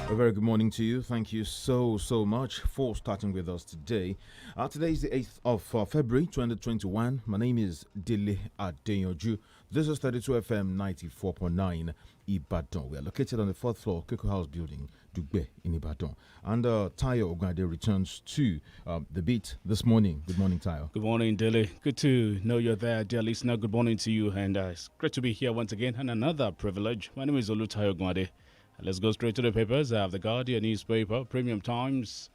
A very good morning to you. Thank you so much for starting with us today. Today is the 8th of February 2021. My name is DELE ADEYANJU. This is 32 FM 94.9 Ibadan. We are located on the 4th floor, Kiko House building, Dugbe in Ibadan. And Tayo OGUNADE returns to the beat this morning. Good morning, Tayo. Good morning, Dele. Good to know you're there, dear listener. Good morning to you, and it's great to be here once again. And another privilege. My name is OLUTAYO OGUNADE. Let's go straight to the papers. I have the Guardian newspaper, Premium Times.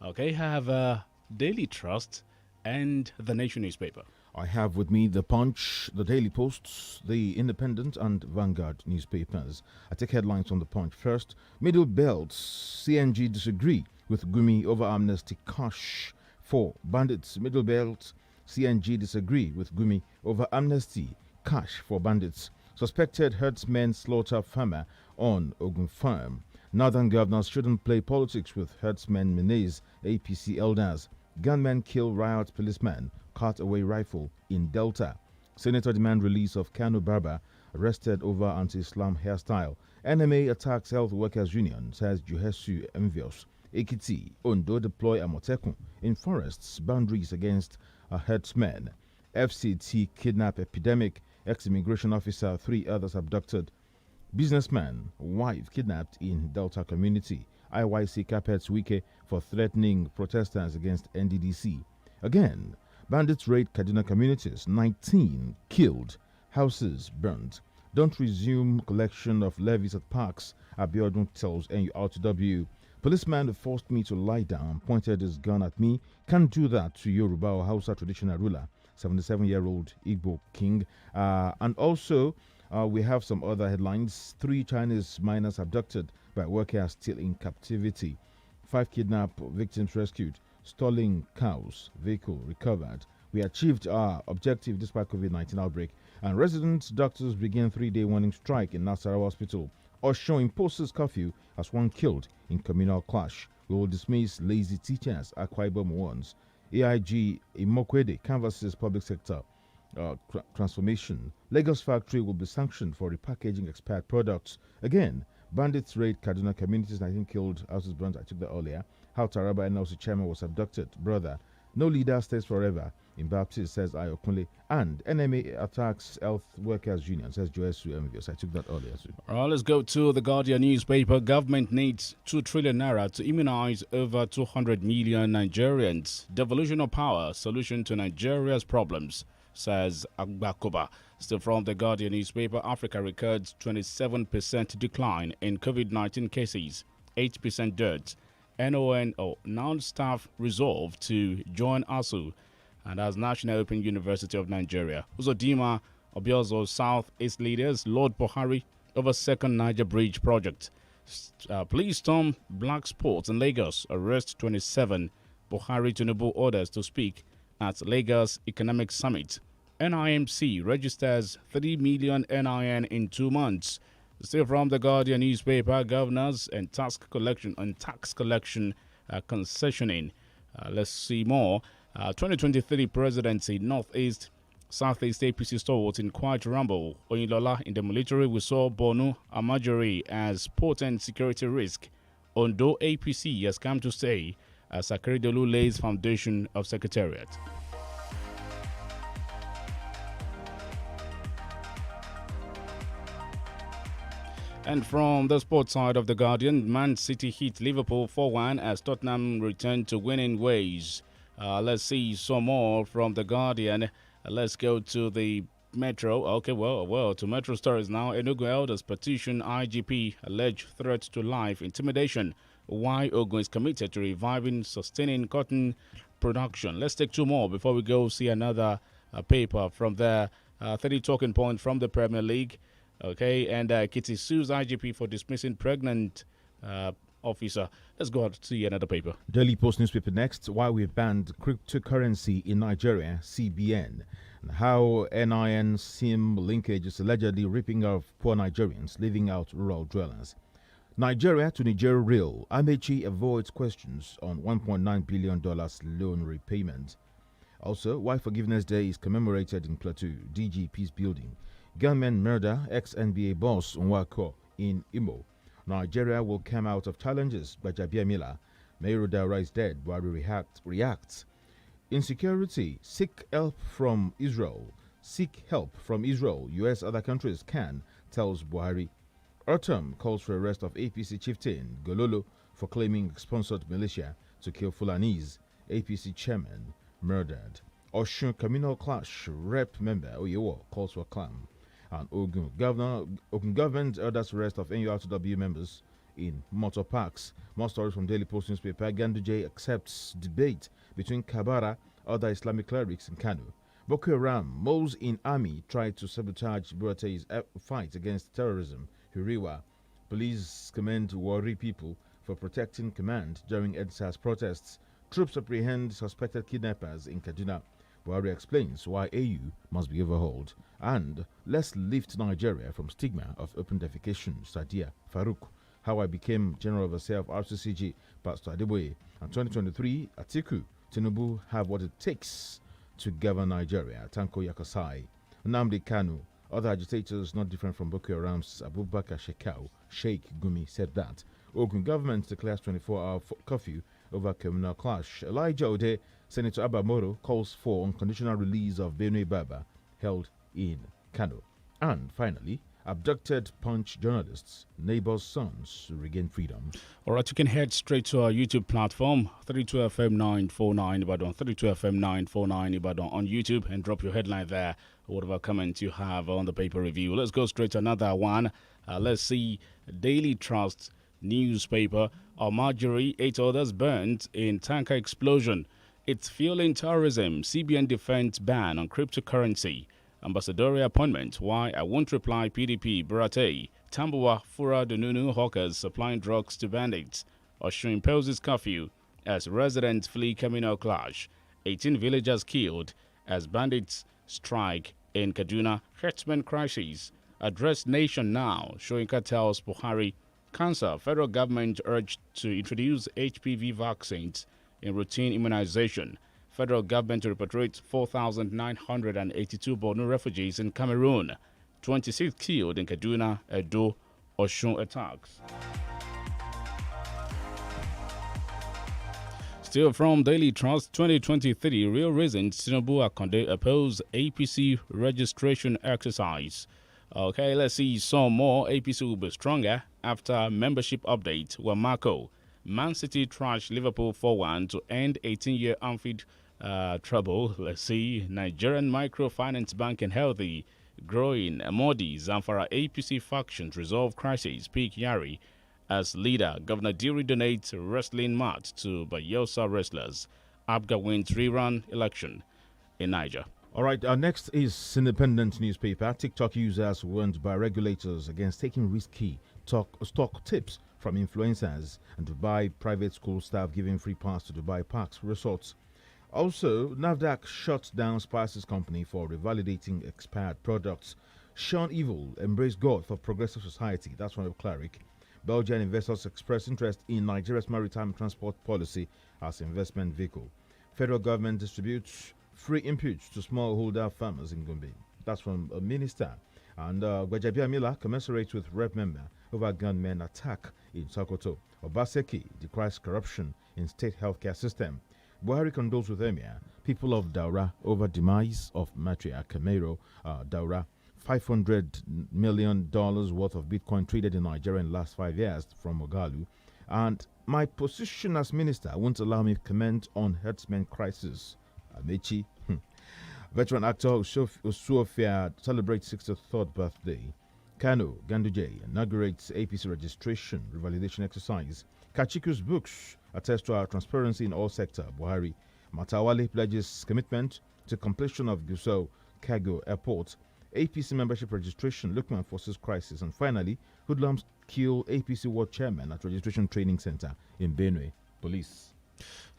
Okay, I have Daily Trust and the Nation newspaper. I have with me the Punch, the Daily Post, the Independent, and Vanguard newspapers. I take headlines from the Punch first. Middle Belt, CNG disagree with Gumi over amnesty cash for bandits. Middle Belt, CNG disagree with Gumi over amnesty cash for bandits. Suspected herdsmen slaughter farmer on Ogun farm. Northern governors shouldn't play politics with herdsmen menace APC elders. Gunmen kill riot policeman, cut away rifle in Delta. Senator demand release of Kanu Barber, arrested over anti-Islam hairstyle. NMA attacks health workers union, says Juhesu envious. Ekiti, Ondo deploy Amotekun in forests, boundaries against herdsmen. FCT kidnap epidemic, ex-immigration officer, 3 others abducted. Businessman, wife kidnapped in Delta community. IYC carpets Wike for threatening protesters against NDDC. Again, bandits raid Kaduna communities, 19 killed, houses burnt. Don't resume collection of levies at parks, Abiodun tells NURTW. Policeman forced me to lie down, pointed his gun at me. Can't do that to Yoruba or Hausa traditional ruler, 77-year-old Igbo king. And also, we have some other headlines. 3 Chinese miners abducted by workers still in captivity. 5 kidnapped victims rescued. Stolen cows, vehicle recovered. We achieved our objective despite COVID-19 outbreak. And resident doctors begin 3-day warning strike in Nasarawa Hospital. Osho imposes curfew as 1 killed in communal clash. We will dismiss lazy teachers, Akwa Ibom warns. AIG Imokwede canvasses public sector transformation. Lagos factory will be sanctioned for repackaging expired products. Again, bandits raid Kaduna communities, 19 killed, houses burnt. I took that earlier. How Taraba NLC chairman was abducted. Brother, no leader stays forever. In Baptist, says Ayokunle. And NMA attacks health workers union, says Joesu Envious. I took that earlier too. All right, let's go to the Guardian newspaper. Government needs 2 trillion naira to immunize over 200 million Nigerians. Devolution of power, solution to Nigeria's problems, says Agbakoba. Still from the Guardian newspaper, Africa records 27% decline in COVID-19 cases, 8% deaths. NONO, non-staff resolved to join ASU, and as National Open University of Nigeria. Uzodima Obiozo Southeast leaders, Lord Buhari, over second Niger Bridge project. Police storm black spots in Lagos, arrest 27. Buhari Tinubu orders to speak at Lagos Economic Summit. NIMC registers 3 million NIN in 2 months. Still from the Guardian newspaper, governors and tax collection concessioning. Let's see more. 2023 presidency, Northeast, Southeast APC stalwarts in quiet rumble. Oyinlola in the military, we saw Bonu Amajori as potent security risk. Ondo APC has come to stay as Akeredolu lays foundation of secretariat. And from the sports side of the Guardian, Man City hit Liverpool 4-1 as Tottenham returned to winning ways. Let's see some more from the Guardian. Let's go to the Metro. Okay, well, to Metro stories now. Enugu elders petition IGP alleged threat to life intimidation. Why Ogun is committed to reviving, sustaining cotton production. Let's take 2 more before we go see another paper from there. 30 talking points from the Premier League. Okay, and Kitty sues IGP for dismissing pregnant officer. Let's go out to see another paper. Daily Post newspaper next. Why we've banned cryptocurrency in Nigeria, CBN. And how NIN SIM linkage is allegedly ripping off poor Nigerians, leaving out rural dwellers. Nigeria to Niger Rail. Amechi avoids questions on $1.9 billion loan repayment. Also, why Forgiveness Day is commemorated in Plateau, DG Peace Building. Gunmen murder ex-NBA boss Nwako in Imo. Nigeria will come out of challenges by Jabia Mila. Mayor Daura is dead. Buhari reacts. Insecurity. Seek help from Israel. Seek help from Israel. US other countries can, tells Buhari. Autumn calls for arrest of APC chieftain Gololo for claiming sponsored militia to kill Fulanis. APC chairman murdered. Oshun communal clash. Rep member Oyewo calls for calm. And Ogun government orders arrest of NURTW members in motor parks. More stories from Daily Post newspaper. Ganduje accepts debate between Kabara, other Islamic clerics in Kano. Boko Haram, moles in army tried to sabotage Burate's fight against terrorism. Huriwa, police commend Wari people for protecting command during EDSA's protests. Troops apprehend suspected kidnappers in Kaduna. Buhari explains why AU must be overhauled. And let's lift Nigeria from stigma of open defecation. Sadia Farouk, how I became General Overseer of RCCG, Pastor Adeboye. And 2023, Atiku, Tinubu have what it takes to govern Nigeria. Tanko Yakasai, Nnamdi Kanu, other agitators not different from Boko Haram's Abubakar Shekau, Sheikh Gumi said that. Ogun government declares 24-hour curfew over communal clash. Elijah Ode, Senator Abba Moro calls for unconditional release of Benue Baba held in Kano. And finally, abducted Punch journalists, neighbors' sons regain freedom. All right, you can head straight to our YouTube platform, 32FM 949 Ibadan, 32FM 949 Ibadan on YouTube, and drop your headline there, whatever comment you have on the paper review. Let's go straight to another one. Let's see Daily Trust newspaper. Marjorie, 8 others burnt in tanker explosion. It's fueling terrorism. CBN defense ban on cryptocurrency. Ambassadorial appointment. Why I won't reply. PDP. Burate. Tambuwa Fura Dununu hawkers supplying drugs to bandits. Oshun imposes curfew as residents flee communal clash. 18 villagers killed as bandits strike in Kaduna. Herdsmen crisis. Address nation now. Shoinka tells Buhari. Cancer. Federal government urged to introduce HPV vaccines in routine immunization. Federal government to repatriate 4,982 Borno refugees in Cameroon. 26 killed in Kaduna, Edo, Oshun attacks. Still from Daily Trust, 2023 real reasons Tinubu Akonde oppose APC registration exercise. Okay, let's see some more. APC will be stronger after membership update. Wamako. Man City trashed Liverpool 4-1 to end 18-year Anfield trouble. Let's see. Nigerian Microfinance Bank and Healthy growing. Modi, Zamfara APC factions resolve crisis. Peak Yari as leader. Governor Diri donates wrestling mat to Bayelsa wrestlers. Abga wins rerun election in Niger. All right, our next is Independent newspaper. TikTok users warned by regulators against taking risky stock tips from influencers, and Dubai private school staff giving free pass to Dubai parks resorts. Also, NAFDAC shuts down Spices Company for revalidating expired products. Shun evil, embrace God for progressive society. That's one of Cleric. Belgian investors express interest in Nigeria's maritime transport policy as investment vehicle. Federal government distributes free inputs to smallholder farmers in Gombe. That's from a minister. And Gwajabia Mila commiserates with rep member over gunmen attack in Sokoto. Obaseki decries corruption in state healthcare system. Buhari condoles with Emir, people of Daura over demise of matriarch Camero Daura. $500 million worth of Bitcoin traded in Nigeria in the last 5 years from Ogalu. And my position as minister won't allow me to comment on herdsmen crisis. Amechi. Veteran actor Usufia celebrates 63rd birthday. Kano Ganduje inaugurates APC registration revalidation exercise. Kachiku's books attest to our transparency in all sector. Buhari. Matawale pledges commitment to completion of Gusau Cargo Airport. APC membership registration. Lukman forces crisis. And finally, hoodlums kill APC world chairman at registration training center in Benue. Police.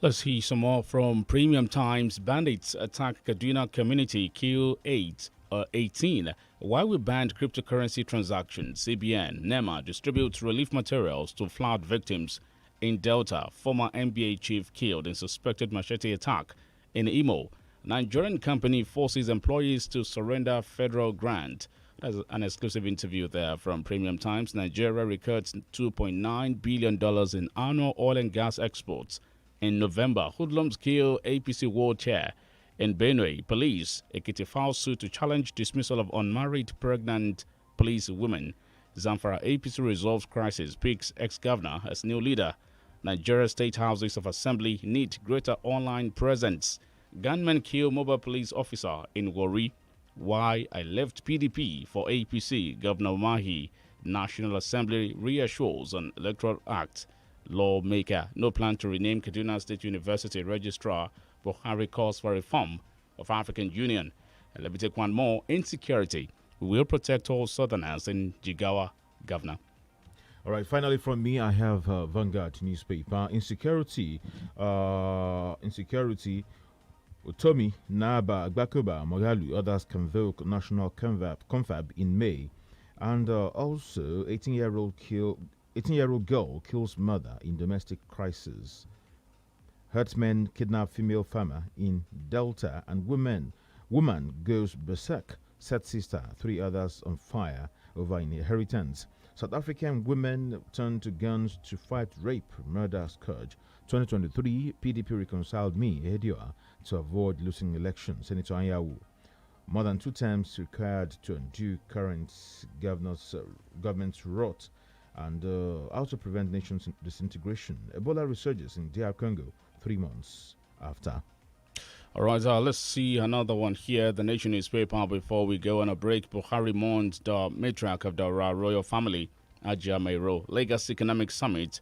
Let's see some more from Premium Times. Bandits attack Kaduna community, kill 18. Why we banned cryptocurrency transactions? CBN, NEMA distributes relief materials to flood victims in Delta. Former NBA chief killed in suspected machete attack in Imo. Nigerian company forces employees to surrender federal grant. That's an exclusive interview there from Premium Times. Nigeria records $2.9 billion in annual oil and gas exports. In November, hoodlums kill APC world chair. In Benue, police, Ekiti files suit to challenge dismissal of unmarried pregnant police women. Zamfara APC resolves crisis, picks ex-governor as new leader. Nigeria State Houses of Assembly need greater online presence. Gunmen kill mobile police officer in Warri. Why I left PDP for APC, Governor Mahi. National Assembly reassures on Electoral Act. Lawmaker, no plan to rename Kaduna State University Registrar. Buhari calls for reform of African Union. And let me take one more. Insecurity. We will protect all Southerners in Jigawa, Governor. All right, finally from me, I have Vanguard newspaper. Insecurity. Utomi, Naba, Agbakoba, Mogalu, others convoke national confab in May. And also, 18-year-old girl kills mother in domestic crisis. Herdsmen kidnap female farmer in Delta, and woman goes berserk, set sister, 3 others on fire over inheritance. South African women turn to guns to fight rape, murder scourge. 2023, PDP reconciled me, Edioa, to avoid losing election. Senator Anyawu. More than 2 terms required to undo current government's rot and also prevent nation's disintegration. Ebola resurges in DR Congo 3 months after. All right, let's see another one here. The Nation newspaper. Before we go on a break, Buhari mourns the matriarch of the royal family, Ajia Mairo. Lagos Economic Summit,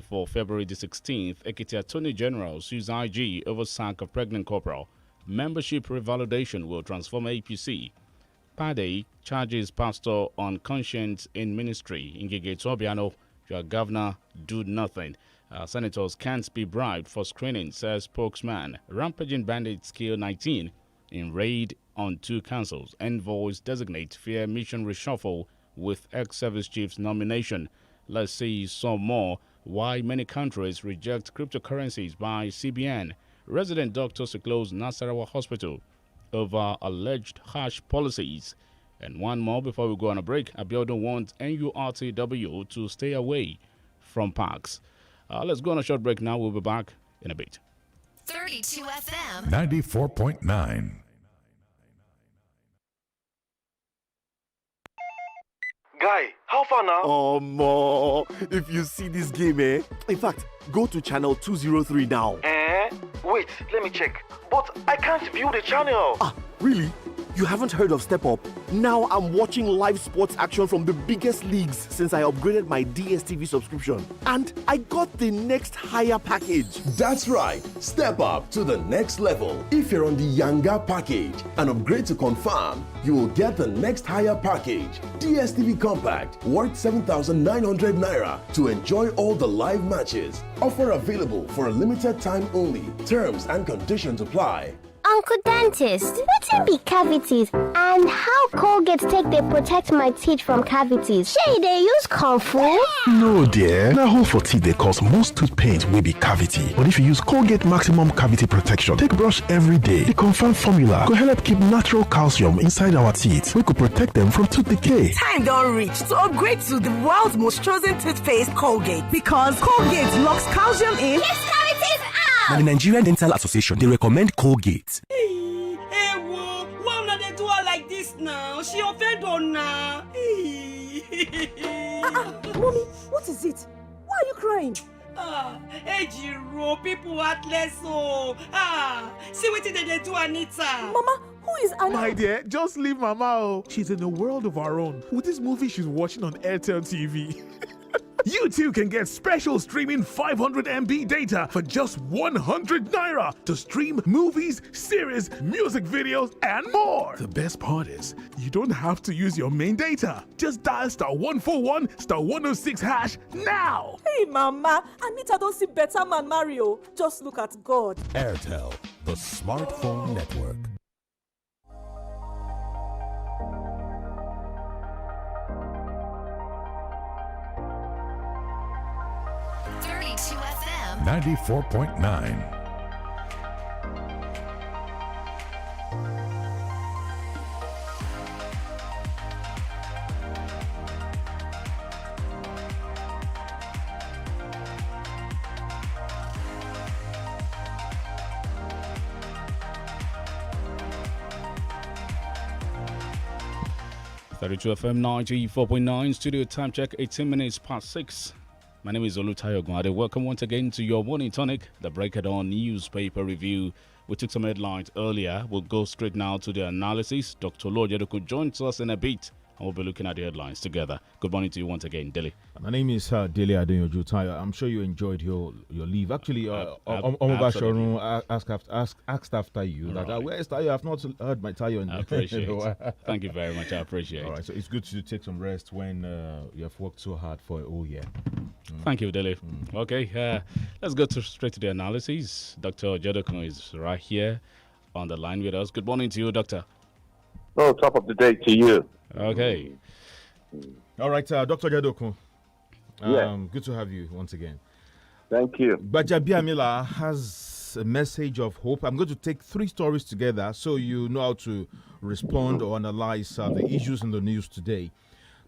for February the 16th. Ekiti Attorney General sues IG over sack of pregnant corporal. Membership revalidation will transform APC. Pade charges pastor on conscience in ministry. Ngige Tobiano, your governor, do nothing. Senators can't be bribed for screening, says spokesman. Rampaging bandits kill 19 in raid on 2 councils. Envoys designate fear mission reshuffle with ex-service chief's nomination. Let's see some more. Why many countries reject cryptocurrencies by CBN. Resident doctors to close Nasarawa Hospital over alleged harsh policies. And one more before we go on a break. Abiodun wants NURTW to stay away from parks. Let's go on a short break now. We'll be back in a bit. 32 FM 94.9. Guy, how far now? If you see this game, in fact, go to channel 203 now. Wait, let me check. But I can't view the channel. Really? You haven't heard of Step Up? Now I'm watching live sports action from the biggest leagues since I upgraded my DSTV subscription. And I got the next higher package. That's right. Step up to the next level. If you're on the younger package and upgrade to confirm, you will get the next higher package. DSTV Compact, worth 7,900 naira to enjoy all the live matches. Offer available for a limited time only. Terms and conditions apply. Uncle Dentist, wetin be cavities and how Colgate take dey protect my teeth from cavities? Shey dey use comfort? No dear, na hole for teeth dey cause most tooth pain wey be cavity. But if you use Colgate Maximum Cavity Protection take brush every day, the confirmed formula go help keep natural calcium inside our teeth wey go protect them from tooth decay. Time don reach to upgrade to the world's most chosen toothpaste, Colgate, because Colgate locks calcium in. Yes, cavities out! Now, the Nigerian Dental Association, they recommend Colgate. Hey, why would they do her like this now? She offended on now. Mommy, what is it? Why are you crying? Ejiro, people heartless so. See what they do, Anita. Mama, who is Anita? My dear, just leave Mama. She's in a world of her own with this movie she's watching on Airtel TV. You too can get special streaming 500 MB data for just 100 naira to stream movies, series, music videos, and more. The best part is, you don't have to use your main data. Just dial *141 *106 hash now. Hey, Mama, Anita don't see better man Mario. Just look at God. Airtel, the smartphone network. FM 94.9. 32 FM 94.9 studio time check 18 minutes past 6. My name is OLUTAYO, OGUNADE. Welcome once again to your morning tonic, the Break It On newspaper review. We took some headlines earlier. We'll go straight now to the analysis. Dr. Ojedoku joins us in a bit, and we'll be looking at the headlines together. Good morning to you once again, Dele. My name is Dele Adeyanju. I'm sure you enjoyed your leave. Actually, Omobasharun asked after you. Right. That, where is Tayo? I've not heard my Tayo. I appreciate it. Thank you very much. I appreciate it. All right, so it's good to take some rest when you have worked so hard for a whole year. Thank you, Dele. Okay, let's go straight to the analysis. Dr. Ojedoku is right here on the line with us. Good morning to you, Doctor. Oh, top of the day to you. Okay. All right, Dr. Ojedoku. Yeah. Good to have you once again. Thank you. Bajabiamila has a message of hope. I'm going to take three stories together so you know how to respond or analyze the issues in the news today.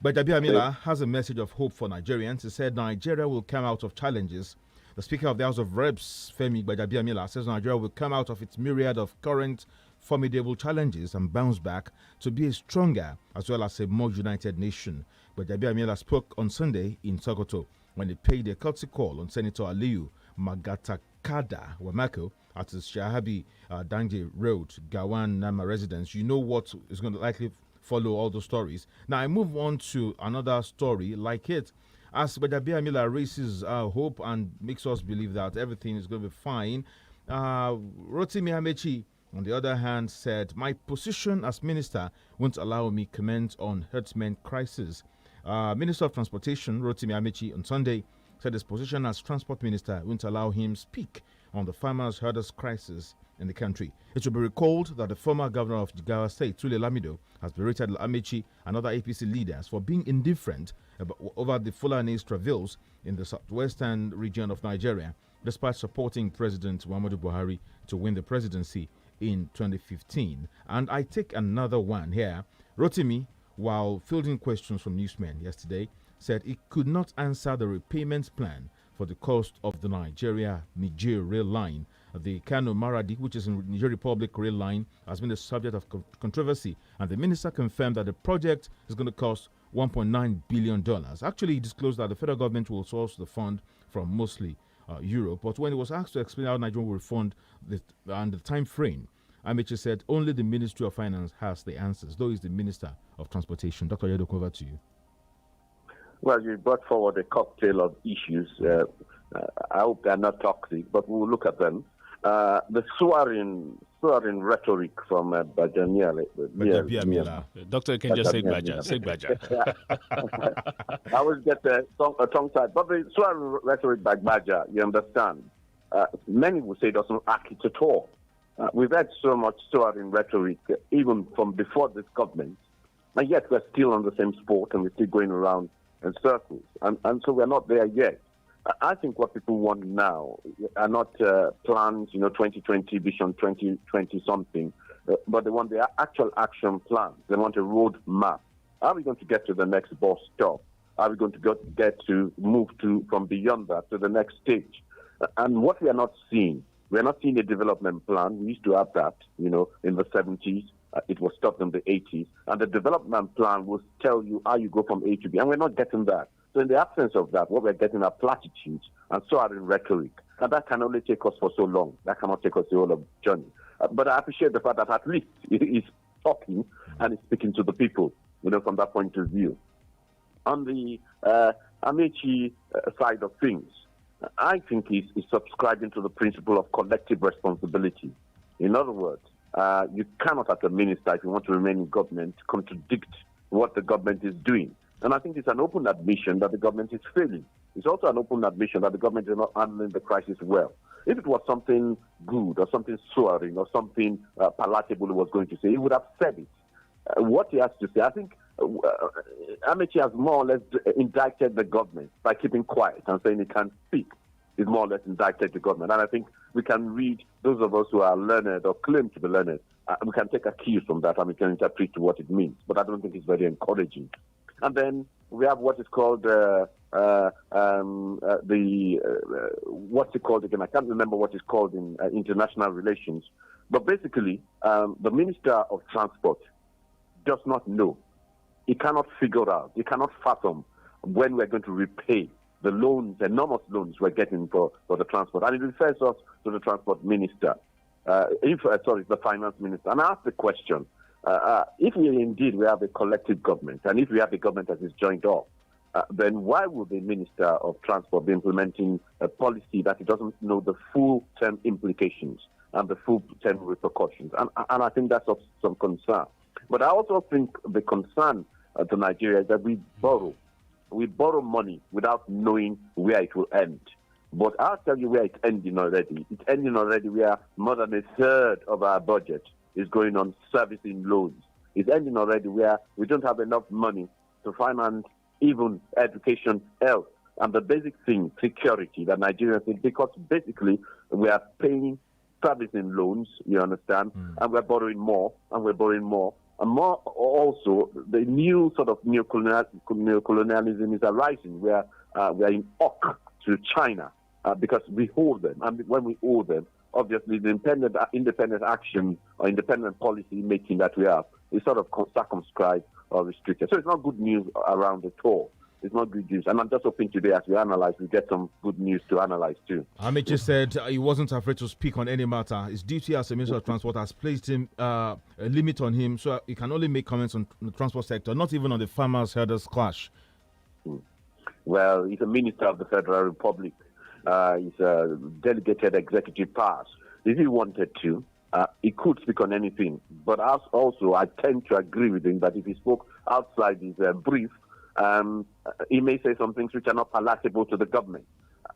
Bajabiamila has a message of hope for Nigerians. He said Nigeria will come out of challenges. The Speaker of the House of Reps, Femi Bajabiamila, says Nigeria will come out of its myriad of current formidable challenges and bounce back to be a stronger as well as a more united nation. Bajabiamila spoke on Sunday in Sokoto when he paid a courtesy call on Senator Aliyu Magatakada Wamako at his Shahabi Danje Road, Gawan Nama residence. You know what is going to likely follow all the stories. Now I move on to another story like it. As Bajabiamila raises hope and makes us believe that everything is going to be fine, Rotimi Amechi, on the other hand, said, my position as minister won't allow me comment on herdsmen crisis. Minister of Transportation, Rotimi Amechi, on Sunday, said his position as transport minister won't allow him speak on the farmers' herders crisis in the country. It should be recalled that the former governor of Jigawa State, Tule Lamido, has berated Amechi and other APC leaders for being indifferent over the Fulani's travails in the southwestern region of Nigeria, despite supporting President Muhammadu Buhari to win the presidency in 2015. And I take another one here. Rotimi, while fielding questions from newsmen yesterday, said he could not answer the repayment plan for the cost of the Niger rail line. The Kano Maradi, which is in Niger Republic rail line, has been the subject of controversy, and the minister confirmed that the project is going to cost $1.9 billion. Actually, he disclosed that the federal government will source the fund from mostly Europe, but when he was asked to explain how Nigeria will refund and the time frame, Amechi said only the Ministry of Finance has the answers, though he's the Minister of Transportation. Dr. Ojedoku, over to you. Well, you brought forward a cocktail of issues. I hope they're not toxic, but we'll look at them. The swearing rhetoric from Bajabiamila. Doctor, you can just say Baja. Say Baja. I always get a tongue tied. But the swearing rhetoric by Baja, you understand, many will say it doesn't act it at all. We've had so much swearing rhetoric, even from before this government, and yet we're still on the same sport and we're still going around in circles. And so we're not there yet. I think what people want now are not plans, 2020, Vision 2020 something, but they want the actual action plans. They want a road map. How are we going to get to the next bus stop? How are we going to get to move to from beyond that to the next stage? And what we are not seeing, we're not seeing a development plan. We used to have that, in the 70s. It was stopped in the 80s. And the development plan will tell you how you go from A to B. And we're not getting that. So in the absence of that, what we're getting are platitudes and so are in rhetoric. And that can only take us for so long. That cannot take us the whole of the journey. But I appreciate the fact that at least he's talking and he's speaking to the people, from that point of view. On the Amechi side of things, I think he's subscribing to the principle of collective responsibility. In other words, you cannot, as a minister, if you want to remain in government, contradict what the government is doing. And I think it's an open admission that the government is failing. It's also an open admission that the government is not handling the crisis well. If it was something good or something soaring or something palatable he was going to say, he would have said it. What he has to say, I think Amechi has more or less indicted the government by keeping quiet and saying he can't speak. He's more or less indicted the government. And I think we can read, those of us who are learned or claim to be learned, we can take a cue from that and we can interpret what it means. But I don't think it's very encouraging. And then we have what is called what's it called again? I can't remember what it's called in international relations. But basically, the Minister of Transport does not know he cannot figure out, he cannot fathom when we're going to repay the loans, enormous loans we're getting for the transport. And it refers us to the transport minister, the finance minister. And I asked the question, if we have a collective government, and if we have a government that is joined up, then why would the Minister of Transport be implementing a policy that he doesn't know the full-term implications and the full-term repercussions? And I think that's of some concern. But I also think the concern to Nigeria is that we borrow. We borrow money without knowing where it will end. But I'll tell you where it's ending already. It's ending already where more than a third of our budget is going on servicing loans. It's ending already where we don't have enough money to finance even education, health, and the basic thing, security, that Nigerians need, because basically we are paying servicing loans, you understand, and we're borrowing more, and we're borrowing more. And more also, the new sort of neocolonialism is arising where we are in hock to China because we hold them. And when we hold them, obviously the independent action or independent policy making that we have is sort of circumscribed or restricted. So it's not good news around at all. It's not good news. And I'm just hoping today as we analyze, we get some good news to analyze too. Amici said he wasn't afraid to speak on any matter. His duty as a Minister of Transport has placed him a limit on him, so he can only make comments on the transport sector, not even on the farmers-herders clash. Well, he's a Minister of the Federal Republic. He's a delegated executive powers. If he wanted to, he could speak on anything. But also, I tend to agree with him that if he spoke outside his brief, he may say some things which are not palatable to the government.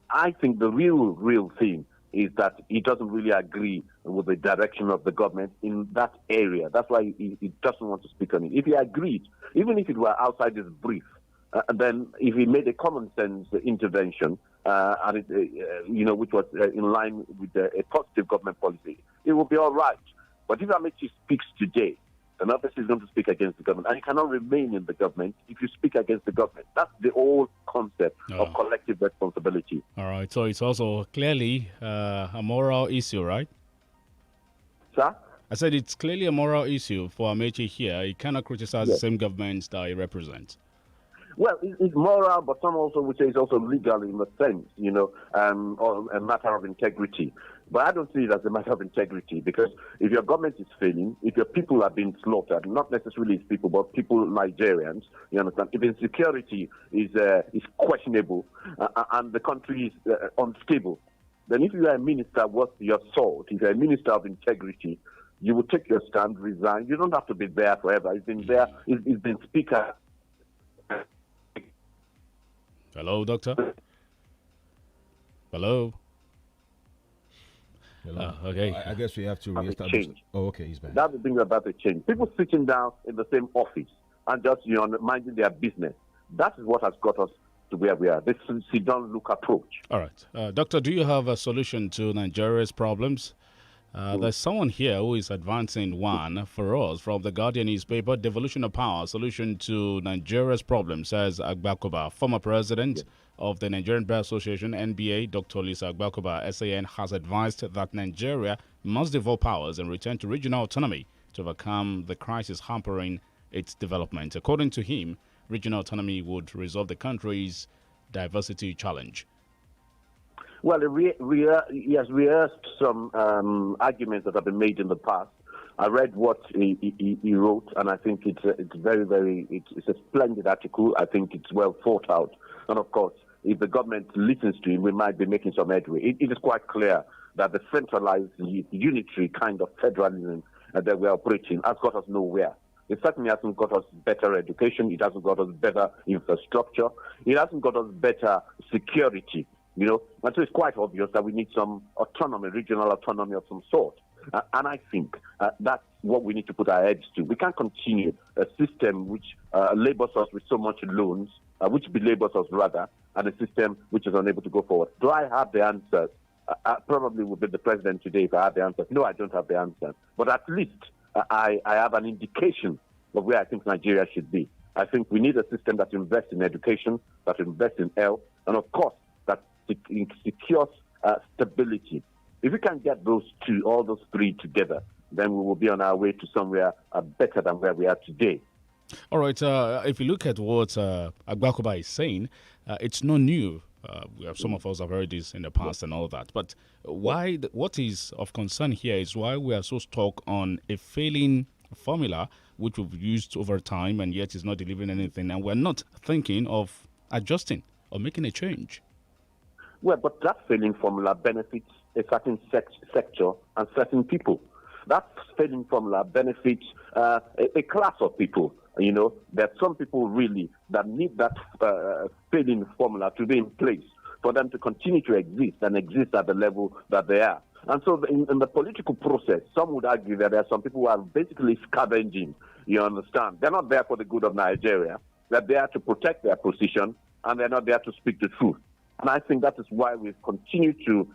I think the real thing is that he doesn't really agree with the direction of the government in that area. That's why he doesn't want to speak on it. If he agreed, even if it were outside his brief, then if he made a common sense intervention, and which was in line with a positive government policy, it will be all right. But if Amici speaks today, then obviously he's going to speak against the government, and you cannot remain in the government if you speak against the government. That's the whole concept of collective responsibility. All right, so it's also clearly a moral issue, right? Sir? I said it's clearly a moral issue for Amechi here. He cannot criticize the same governments that he represents. Well, it's moral, but some also would say it's also legal in the sense, or a matter of integrity. But I don't see it as a matter of integrity, because if your government is failing, if your people are being slaughtered, not necessarily its people, but people, Nigerians, you understand, if insecurity is questionable and the country is unstable, then if you are a minister worth your salt, if you're a minister of integrity, you will take your stand, resign. You don't have to be there forever. He's been there, he's been speaker. Hello, Doctor? Hello? Okay. I guess we have to reestablish. Oh, okay, he's back. That's the thing about the change. People sitting down in the same office and just minding their business. That is what has got us to where we are. This sit-down look approach. All right. Doctor, do you have a solution to Nigeria's problems? There's someone here who is advancing one for us from the Guardian newspaper. Devolution of power, solution to Nigeria's problems, says Agbakoba, former president of the Nigerian Bar Association, NBA. Dr. Lisa Agbakoba, SAN, has advised that Nigeria must devolve powers and return to regional autonomy to overcome the crisis hampering its development. According to him, regional autonomy would resolve the country's diversity challenge. Well, he has rehearsed some arguments that have been made in the past. I read what he wrote, and I think it's a splendid article. I think it's well thought out. And of course, if the government listens to him, we might be making some headway. It is quite clear that the centralized, unitary kind of federalism that we're operating has got us nowhere. It certainly hasn't got us better education. It hasn't got us better infrastructure. It hasn't got us better security. And so it's quite obvious that we need some autonomy, regional autonomy of some sort. And I think that's what we need to put our heads to. We can't continue a system which labors us with so much loans, which belabors us rather, and a system which is unable to go forward. Do I have the answers? I probably would be the president today if I had the answers. No, I don't have the answers. But at least I have an indication of where I think Nigeria should be. I think we need a system that invests in education, that invests in health, and of course, that secures stability. If we can get all those three together, then we will be on our way to somewhere better than where we are today. All right. If you look at what Agbakoba is saying, it's not new. Some of us have heard this in the past and all that. But what is of concern here is why we are so stuck on a failing formula which we've used over time and yet is not delivering anything. And we're not thinking of adjusting or making a change. Well, but that failing formula benefits a certain sector and certain people. That failing formula benefits a class of people. You know, there are some people really that need that failing formula to be in place for them to continue to exist and exist at the level that they are. And so in the political process, some would argue that there are some people who are basically scavenging, you understand. They're not there for the good of Nigeria. They're there to protect their position, and they're not there to speak the truth. And I think that is why we've continued to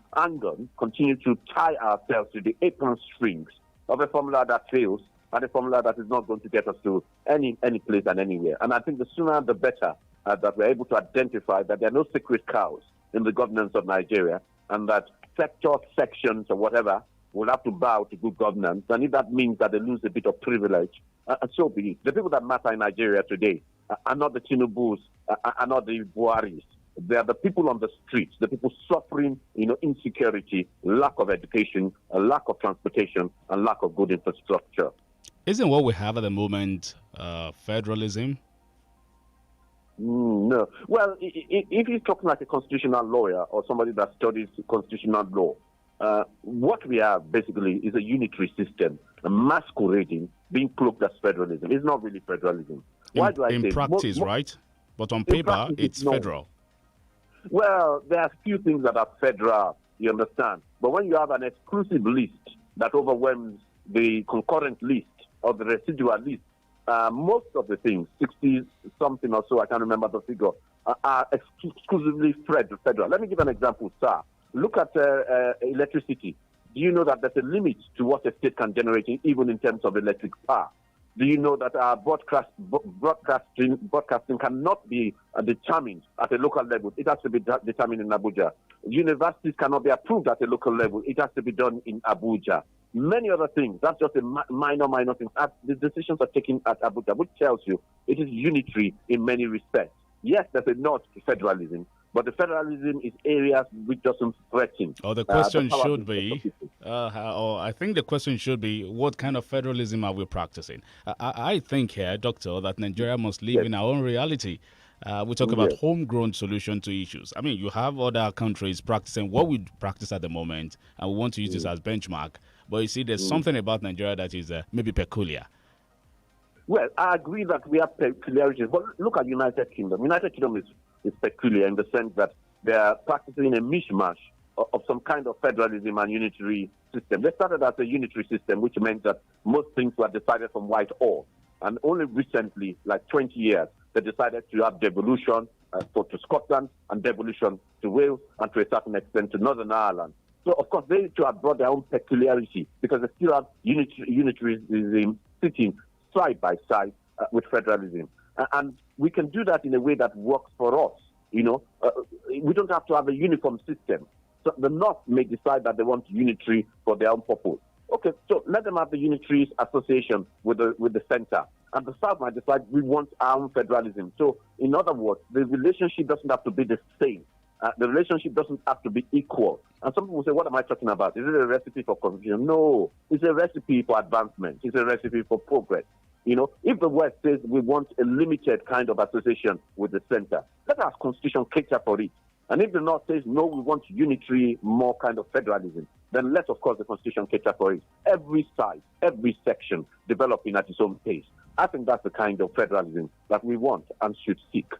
continue to tie ourselves to the apron strings of a formula that fails and a formula that is not going to get us to any place and anywhere. And I think the sooner the better that we're able to identify that there are no sacred cows in the governance of Nigeria, and that sections or whatever will have to bow to good governance. And if that means that they lose a bit of privilege, so be it. The people that matter in Nigeria today are not the Tinubus, are not the Buharis. They are the people on the streets, the people suffering, insecurity, lack of education, a lack of transportation, and lack of good infrastructure. Isn't what we have at the moment federalism? No. Well, if you're talking like a constitutional lawyer or somebody that studies constitutional law, what we have basically is a unitary system, a masquerading, being cloaked as federalism. It's not really federalism. Why do I say? In practice, right? But on paper, it's federal. Well, there are few things that are federal, you understand. But when you have an exclusive list that overwhelms the concurrent list or the residual list, most of the things, 60-something or so, I can't remember the figure, are exclusively federal. Let me give an example, sir. Look at electricity. Do you know that there's a limit to what a state can generate, even in terms of electric power? Do you know that our broadcasting cannot be determined at a local level? It has to be determined in Abuja. Universities cannot be approved at a local level. It has to be done in Abuja. Many other things. That's just a minor thing. The decisions are taken at Abuja, which tells you it is unitary in many respects. Yes, there's a nod to federalism, but the federalism is areas which doesn't threaten. The question should be, I think the question should be, what kind of federalism are we practicing? I think here, Doctor, that Nigeria must live in our own reality. We talk about homegrown solution to issues. I mean, you have other countries practicing what we practice at the moment, and we want to use this as benchmark. But you see, there's something about Nigeria that is maybe peculiar. Well, I agree that we have peculiarities, but look at United Kingdom. United Kingdom is peculiar in the sense that they are practicing a mishmash of some kind of federalism and unitary system. They started as a unitary system, which meant that most things were decided from Whitehall. And only recently, like 20 years, they decided to have devolution to Scotland and devolution to Wales and to a certain extent to Northern Ireland. So, of course, they too have brought their own peculiarity because they still have unitarism sitting side by side with federalism. And we can do that in a way that works for us. We don't have to have a uniform system. So the North may decide that they want unitary for their own purpose. Okay, so let them have the unitary association with the center. And the South might decide we want our own federalism. So, in other words, the relationship doesn't have to be the same. The relationship doesn't have to be equal. And some people say, what am I talking about? Is it a recipe for confusion? No, it's a recipe for advancement. It's a recipe for progress. If the West says we want a limited kind of association with the center, let our constitution cater for it. And if the North says, no, we want unitary, more kind of federalism, then let, of course, the constitution cater for it. Every side, every section developing at its own pace. I think that's the kind of federalism that we want and should seek.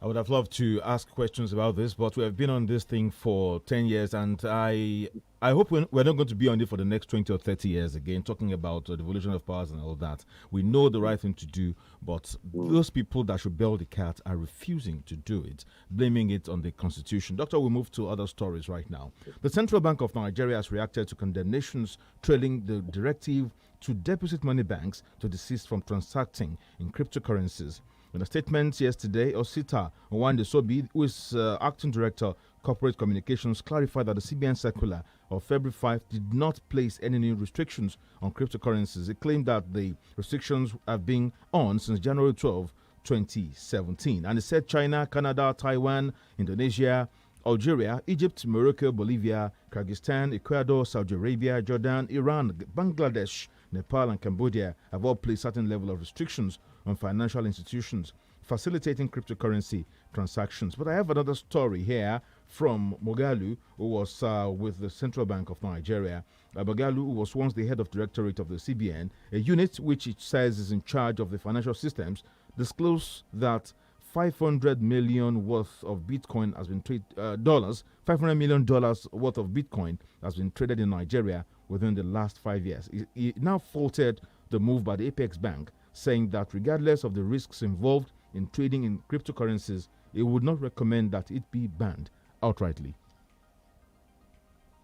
I would have loved to ask questions about this, but we have been on this thing for 10 years, and I hope we're not going to be on it for the next 20 or 30 years again, talking about the devolution of powers and all that. We know the right thing to do, but those people that should bail the cat are refusing to do it, blaming it on the Constitution. Doctor, we move to other stories right now. The Central Bank of Nigeria has reacted to condemnations trailing the directive to deposit money banks to desist from transacting in cryptocurrencies. In a statement yesterday, Osita Owandesobi, who is acting director corporate communications, clarified that the CBN circular of February 5 did not place any new restrictions on cryptocurrencies. He claimed that the restrictions have been on since January 12, 2017. And he said China, Canada, Taiwan, Indonesia, Algeria, Egypt, Morocco, Bolivia, Kyrgyzstan, Ecuador, Saudi Arabia, Jordan, Iran, Bangladesh, Nepal, and Cambodia have all placed certain level of restrictions on financial institutions facilitating cryptocurrency transactions. But I have another story here from Mogalu, who was with the Central Bank of Nigeria. Mogalu, who was once the head of directorate of the CBN, a unit which it says is in charge of the financial systems, disclosed that $500 million worth of Bitcoin has been traded, $500 million worth of Bitcoin has been traded in Nigeria within the last 5 years. He now faulted the move by the Apex Bank, saying that regardless of the risks involved in trading in cryptocurrencies, he would not recommend that it be banned outrightly.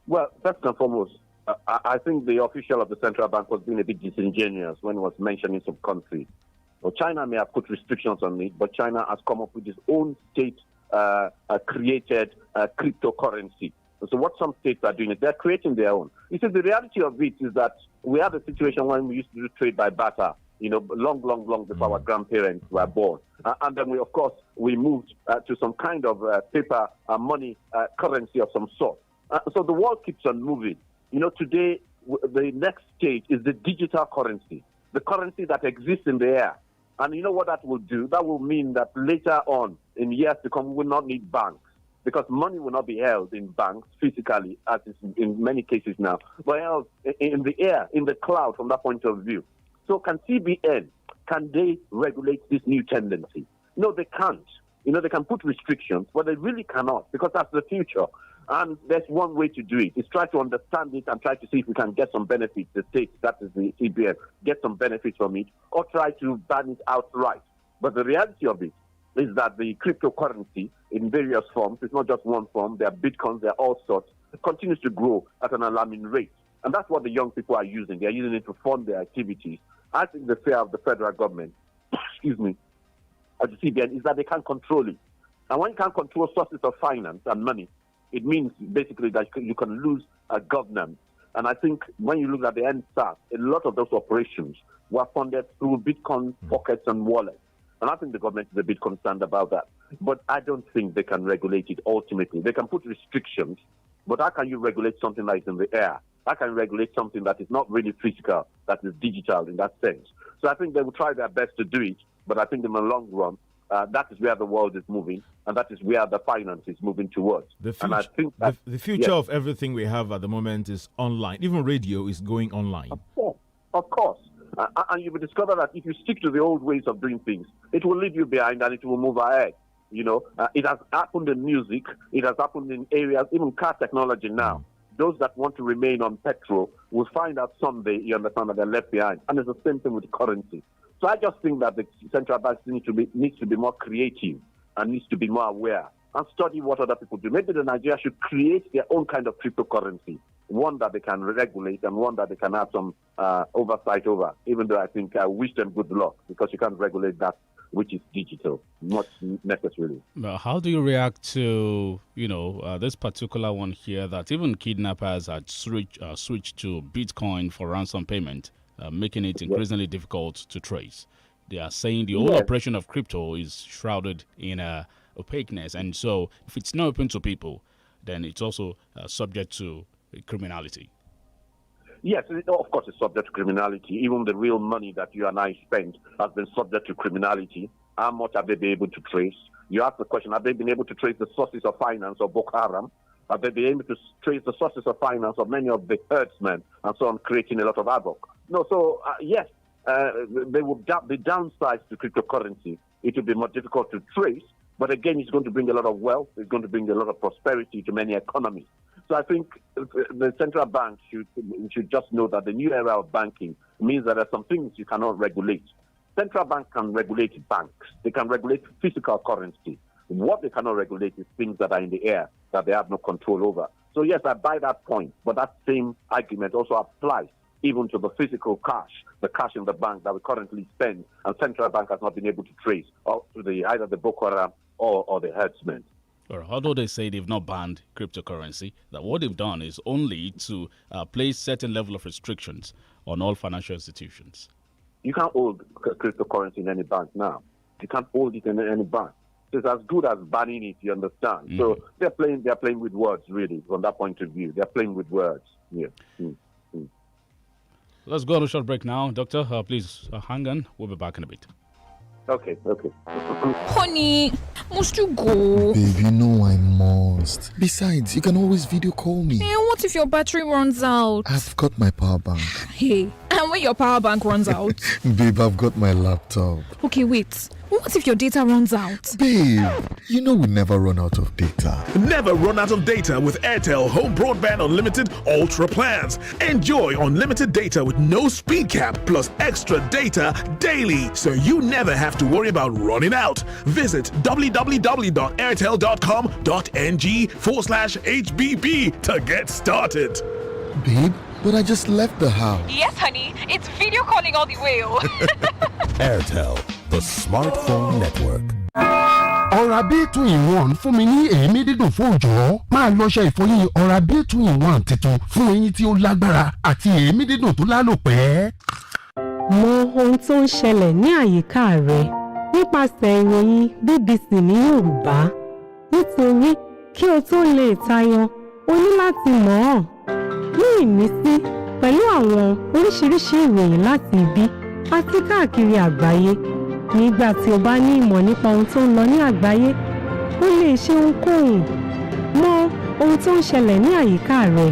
Well, first and foremost, I think the official of the central bank was being a bit disingenuous when he was mentioning some countries. Well, China may have put restrictions on it, but China has come up with its own state-created cryptocurrency. So what some states are doing is they're creating their own. You see, the reality of it is that we have a situation when we used to do trade by barter, long before our grandparents were born. And then we, of course, we moved to some kind of paper money currency of some sort. So the world keeps on moving. Today, the next stage is the digital currency, the currency that exists in the air. And you know what that will do? That will mean that later on, in years to come, we will not need banks, because money will not be held in banks physically, as is in many cases now, but held in the air, in the cloud from that point of view. So can they regulate this new tendency? No, they can't. They can put restrictions, but they really cannot, because that's the future. And there's one way to do it, is try to understand it and try to see if we can get some benefits, the state, that is the CBN, get some benefits from it, or try to ban it outright. But the reality of it is that the cryptocurrency in various forms, it's not just one form, there are bitcoins, there are all sorts, it continues to grow at an alarming rate. And that's what the young people are using. They're using it to fund their activities. I think the fear of the federal government, of the CBN, is that they can't control it. And when you can't control sources of finance and money, it means basically that you can lose governance. And I think when you look at the NSAS, a lot of those operations were funded through Bitcoin pockets and wallets. And I think the government is a bit concerned about that. But I don't think they can regulate it ultimately. They can put restrictions, but how can you regulate something that is in the air? How can you regulate something that is not really physical, that is digital in that sense? So I think they will try their best to do it, but I think in the long run, that is where the world is moving, and that is where the finance is moving towards. The future, and I think that, the future of everything we have at the moment is online. Even radio is going online. Of course. And you will discover that if you stick to the old ways of doing things, it will leave you behind and it will move ahead. It has happened in music. It has happened in areas, even car technology now. Those that want to remain on petrol will find out someday, you understand, that they're left behind. And it's the same thing with currency. So I just think that the central bank needs to be more creative and needs to be more aware and study what other people do. Maybe the Nigeria should create their own kind of cryptocurrency, one that they can regulate and one that they can have some oversight over, even though I think I wish them good luck, because you can't regulate that which is digital, not necessarily. How do you react to, this particular one here, that even kidnappers had switched to Bitcoin for ransom payment, making it increasingly difficult to trace? They are saying the whole operation of crypto is shrouded in opaqueness, and so if it's not open to people, then it's also subject to criminality. Yes, of course it's subject to criminality. Even the real money that you and I spent has been subject to criminality. How much have they been able to trace? You ask the question, have they been able to trace the sources of finance of Boko Haram? Have they been able to trace the sources of finance of many of the herdsmen and so on, creating a lot of havoc? No, so yes, they will the downsides to cryptocurrency. It will be more difficult to trace, but again, it's going to bring a lot of wealth. It's going to bring a lot of prosperity to many economies. So I think the central bank should just know that the new era of banking means that there are some things you cannot regulate. Central bank can regulate banks. They can regulate physical currency. What they cannot regulate is things that are in the air that they have no control over. So yes, I buy that point, but that same argument also applies even to the physical cash, the cash in the bank that we currently spend, and central bank has not been able to trace to either the Boko Haram or the herdsmen. Or although they say they've not banned cryptocurrency, that what they've done is only to place certain level of restrictions on all financial institutions. You can't hold cryptocurrency in any bank now. You can't hold it in any bank. It's as good as banning it, you understand? So they're playing with words, really, from that point of view. They're playing with words. Yeah. Let's go on a short break now. Doctor, please hang on. We'll be back in a bit. Okay. Honey, must you go? Babe, you know I must. Besides, you can always video call me. Hey, what if your battery runs out? I've got my power bank. Hey, and when your power bank runs out? Babe, I've got my laptop. Okay, wait. What if your data runs out? Babe, you know we never run out of data. Never run out of data with Airtel Home Broadband Unlimited Ultra plans. Enjoy unlimited data with no speed cap plus extra data daily, so you never have to worry about running out. Visit www.airtel.com.ng/HBB to get started. Babe, but I just left the house. Yes, honey. It's video calling all the way. Airtel, the smartphone network. Oral-B 2-in-1 fún mi ní èémí dídùn fún òjò. Máa lọ ṣe ìfọyín Oral-B 2-in-1 tuntun fún eyín tí ó lágbára àti èémí dídùn tó lálòpẹ́. Mọ ohun tó ń ṣẹlẹ̀ ní àyíká rẹ nípasẹ̀ ìròyìn BBC ní Yorùbá. Nítorí kí o tó lè tayọ, o ní láti mọ̀ ọ́n. Ní ìmísí pẹ̀lú àwọn oríṣiríṣi ìròyìn láti ibi àti káàkiri àgbáyé. Nígbà tí o bá ní ìmọ̀ nípa ohun tó ń lọ ní àgbáyé, o lè ṣe ohunkóhun. Mọ ohun tó ń ṣẹlẹ̀ ní àyíká rẹ.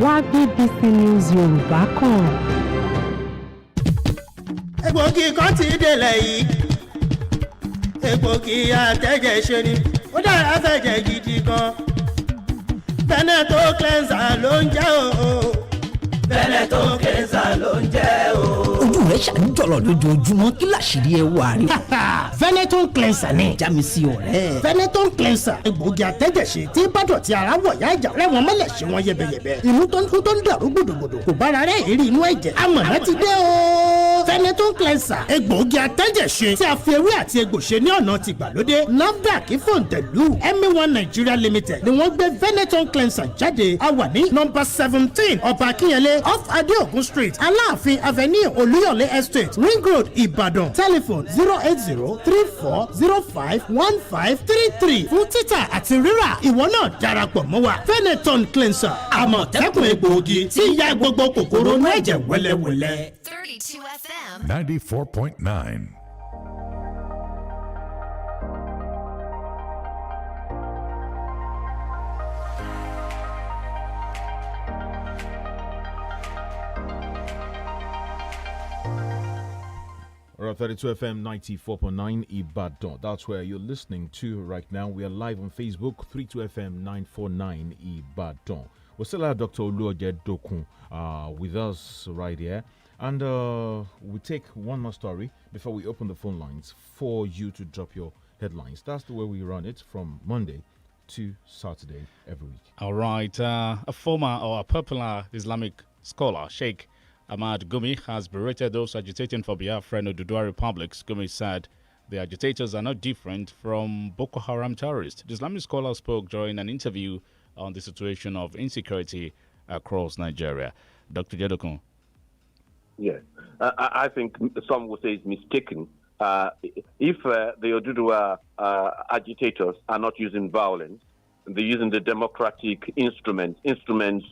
Wá BBC News Yorùbá kàn. Egbògi kan ti délẹ̀ yìí. Egbògi àtẹ̀jẹ̀ ṣe ni. Ó dára fẹ̀jẹ̀ gidi gan. Veneto cleanser ló ń jẹ́ o. Veneto cleanser ló ń jẹ́ o. Ojú rẹ̀ ṣàǹjọ̀lọ̀ lójoojúmọ́ kí làṣírí ẹ wà rí. Veneto cleanser ni. Já mi sí ọ̀rẹ́. Veneto cleanser. Egbògi àtẹ̀jẹ̀ṣe tí bádọ̀tí ara wọ̀ yá ìjà rẹ̀ wọ́n mọ́lẹ̀ ṣe wọ́n yẹbẹyẹbẹ. Inú tó ń kú tó ń dàrú gbòdògbòdò. Kò bára rẹ̀ èrí inú ẹ̀jẹ̀. Amọ̀nà ti dé o. Veneto cleanser. Egbògi àtẹ̀jẹ̀ṣe tí a fi ewé àti egbò ṣe ní ọ̀nà tìgbàlódé. NAFDAC fòǹtẹ̀lù MA1 Nigeria Limited ni wọ́n gbé Veneto cleanser jáde. A wà ní nọ́mbà 17 Ọba Akínyẹlé off Adeogun Street, Aláàfin Avenue, Olúyọ̀lé Estate, Ring Road, Ìbàdàn. Telephone 08034051533 fún títà àti rírà. Ìwọ náà darapọ̀ mọ́ wa. Veneton cleanser. Àmọ̀tẹ́kùn egbòogi tí ń ya gbogbo kòkòrò inú ẹ̀jẹ̀ wẹ́lẹ́wẹ́lẹ́. 32 FM 94.9. All right, 32 FM 94.9 Ibadan. That's where you're listening to right now. We are live on Facebook, 32 FM 949 Ibadan. We still have Dr. OLUTAYO with us right here. And we take one more story before we open the phone lines for you to drop your headlines. That's the way we run it from Monday to Saturday every week. All right. A former or a popular Islamic scholar, Sheikh Ahmad Gumi, has berated those agitating for Biafra and Oduduwa republics. Gumi said the agitators are not different from Boko Haram terrorists. The Islamic scholar spoke during an interview on the situation of insecurity across Nigeria. Dr. Jedokun. Yes. I think some would say it's mistaken. If the Oduduwa agitators are not using violence, they're using the democratic instruments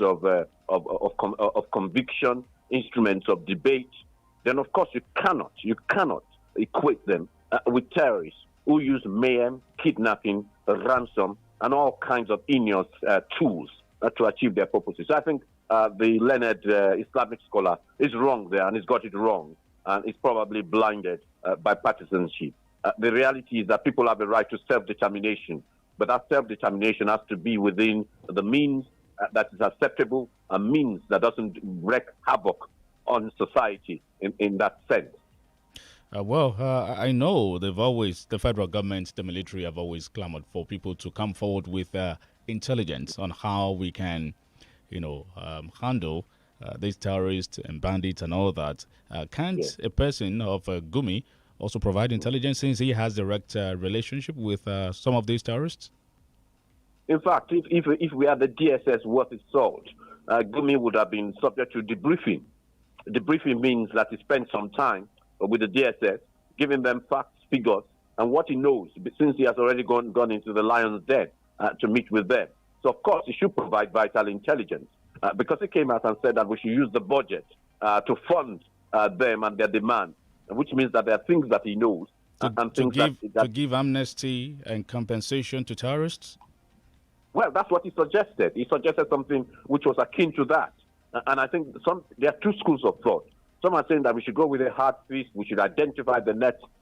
of conviction, instruments of debate, then of course you cannot equate them with terrorists who use mayhem, kidnapping, ransom, and all kinds of heinous tools to achieve their purposes. So I think the learned Islamic scholar is wrong there, and he's got it wrong, and is probably blinded by partisanship. The reality is that people have a right to self-determination, but that self-determination has to be within the means that is acceptable, a means that doesn't wreak havoc on society in that sense. I know the federal government, the military have always clamored for people to come forward with intelligence on how we can, handle these terrorists and bandits and all that. Can't a person of Gumi also provide intelligence since he has direct relationship with some of these terrorists? In fact, if we had the DSS worth its salt, Gumi would have been subject to debriefing. Debriefing means that he spent some time with the DSS, giving them facts, figures, and what he knows, since he has already gone into the lion's den to meet with them. So, of course, he should provide vital intelligence because he came out and said that we should use the budget to fund them and their demands, which means that there are things that he knows. To give amnesty and compensation to terrorists? Well, that's what he suggested. He suggested something which was akin to that. And I think there are two schools of thought. Some are saying that we should go with a hard fist, we should identify the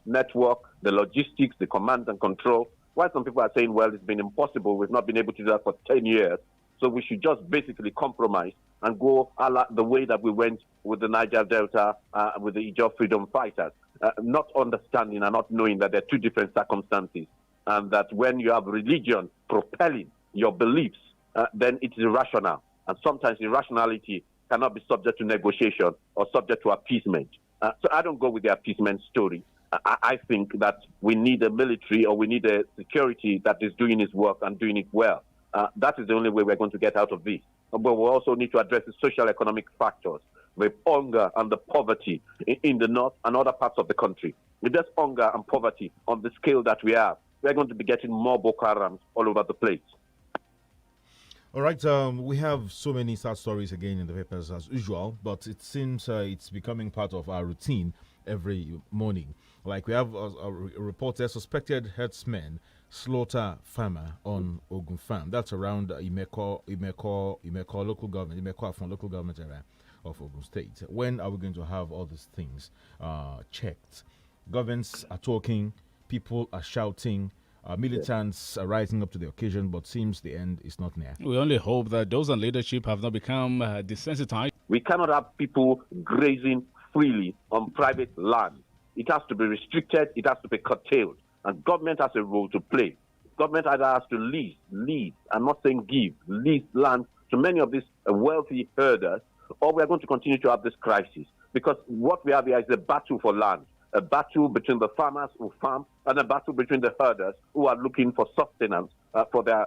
network, the logistics, the command and control. While some people are saying, well, it's been impossible, we've not been able to do that for 10 years, so we should just basically compromise and go the way that we went with the Niger Delta, with the Ijaw freedom fighters, not understanding and not knowing that there are two different circumstances, and that when you have religion propelling your beliefs, then it is irrational. And sometimes irrationality cannot be subject to negotiation or subject to appeasement. So I don't go with the appeasement story. I think that we need a military or we need a security that is doing its work and doing it well. That is the only way we're going to get out of this. But we also need to address the social economic factors, the hunger and the poverty in the north and other parts of the country. With this hunger and poverty on the scale that we have, we're going to be getting more Boko Harams all over the place. All right, we have so many sad stories again in the papers as usual, but it seems it's becoming part of our routine every morning. Like we have a report that suspected herdsmen slaughter farmer on Ogun Farm. That's around Imeko local government, Imeko from local government area of Ogun State. When are we going to have all these things checked? Governments are talking, people are shouting. Militants are rising up to the occasion, but seems the end is not near. We only hope that those in leadership have not become desensitized. We cannot have people grazing freely on private land. It has to be restricted, it has to be curtailed, and government has a role to play. Government either has to lease, I'm not saying give, lease land to many of these wealthy herders, or we are going to continue to have this crisis. Because what we have here is a battle for land. A battle between the farmers who farm and a battle between the herders who are looking for sustenance for their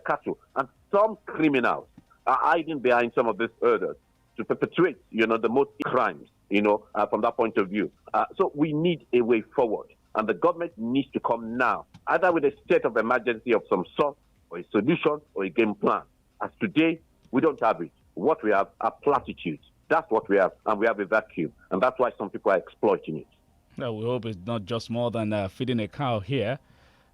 cattle. And some criminals are hiding behind some of these herders to perpetrate, the most crimes, from that point of view. So we need a way forward. And the government needs to come now, either with a state of emergency of some sort, or a solution, or a game plan. As today, we don't have it. What we have are platitudes. That's what we have, and we have a vacuum. And that's why some people are exploiting it. Well, we hope it's not just more than feeding a cow here.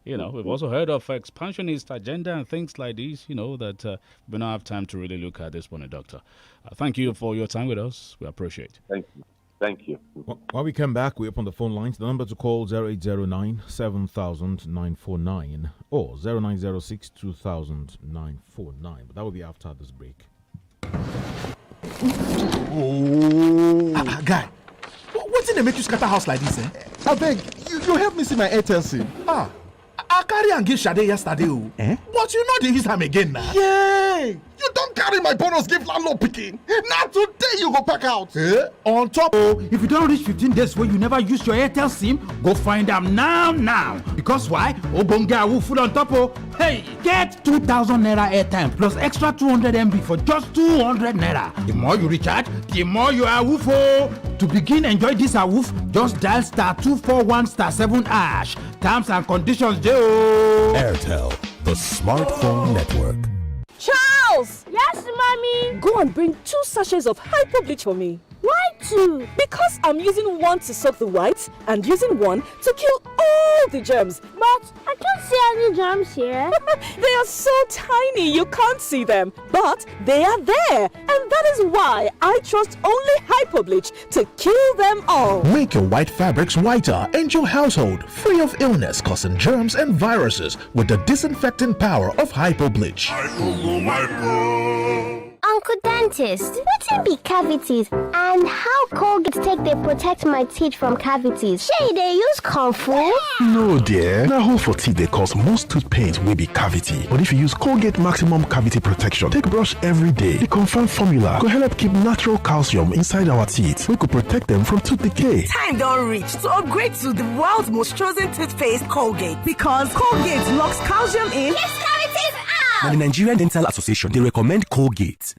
We've also heard of expansionist agenda and things like these, that we don't have time to really look at this morning, Doctor. Thank you for your time with us. We appreciate it. Thank you. When we come back, we open the phone lines. The number to call 0809 7000 949 or 0906 2000 949. But that will be after this break. Guy. What's in the make you scatter house like this, eh? I beg, you help me see my Airtel SIM. I carry and give Shade yesterday, but you know they use am again now. Yay! You don't carry my bonus give landlord picking. Now today you go pack out. On top, if you don't reach 15 days where you never use your Airtel SIM, go find them now. Because why? Obonga will full on top. Hey, get 2,000 naira airtime plus extra 200 MB for just 200 naira. The more you recharge, the more you are woofo. To begin enjoy this awoof, just dial *241*7#. Terms and conditions, Joe. Airtel, the smartphone network. Charles! Yes, mommy? Go and bring 2 sachets of hypo bleach for me. Why 2? Because I'm using one to soak the whites and using one to kill all the germs. But I can't see any germs here. They are so tiny you can't see them. But they are there. And that is why I trust only hypo bleach to kill them all. Make your white fabrics whiter and your household free of illness causing germs and viruses with the disinfecting power of hypo bleach. Uncle Dentist, what can be cavities and And how Colgate take they protect my teeth from cavities? Shay, they use Kung Fu? No, dear. Now, hole for teeth they cause most tooth pains will be cavity. But if you use Colgate Maximum Cavity Protection, take brush every day. The confirmed formula could help keep natural calcium inside our teeth. We could protect them from tooth decay. Time don't reach to upgrade to the world's most chosen toothpaste, Colgate. Because Colgate locks calcium in. Keeps cavities out! Now, the Nigerian Dental Association, they recommend Colgate.